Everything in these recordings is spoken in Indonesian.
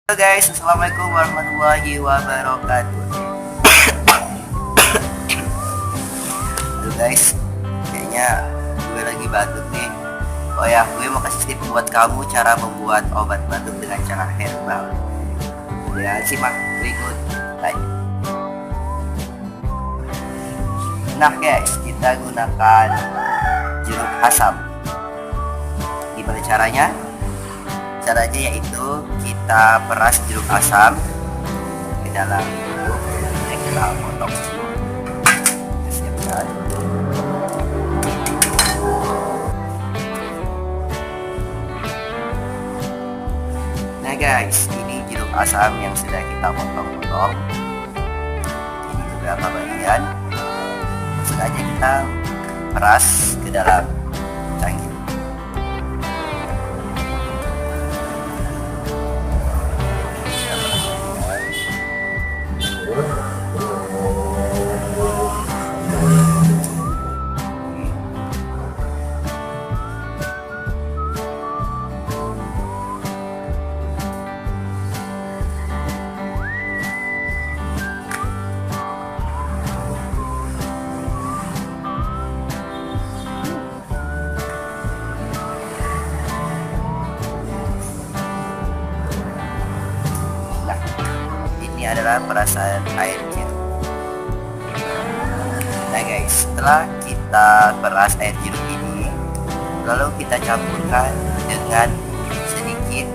Halo guys, assalamualaikum warahmatullahi wabarakatuh. Halo guys, kayaknya gue lagi batuk nih. Oh ya, gue mau kasih tip buat kamu cara membuat obat batuk dengan cara herbal. Ya, simak berikut lanjut. Nah guys, kita gunakan jeruk asam. Gimana caranya? Caranya yaitu kita peras jeruk asam ke dalam bubuk yang kita potong semua. Kita siapkan. Nah guys, ini jeruk asam yang sudah kita potong-potong. Ini beberapa bagian. Langsung aja kita peras ke dalam cangkir. Ini adalah perasan air jeruk. Nah guys, setelah kita peras air jeruk ini, lalu kita campurkan dengan sedikit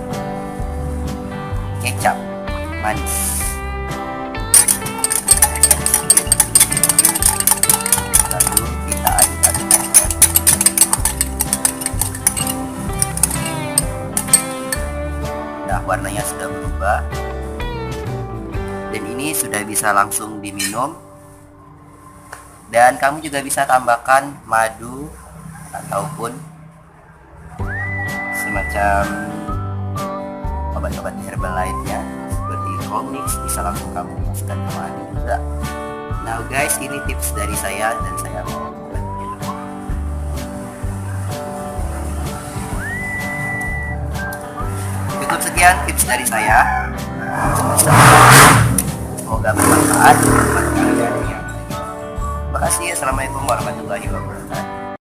kecap manis. Lalu kita aduk-aduk. Nah, warnanya sudah berubah. Dan ini sudah bisa langsung diminum. Dan kamu juga bisa tambahkan madu ataupun semacam obat-obat herbal lainnya seperti komix, bisa langsung kamu masukkan ke madu juga. Nah guys, ini tips dari saya dan saya mau bantu. Cukup sekian tips dari saya. Semoga bermanfaat buat kalian. Terima kasih. Assalamualaikum warahmatullahi wabarakatuh.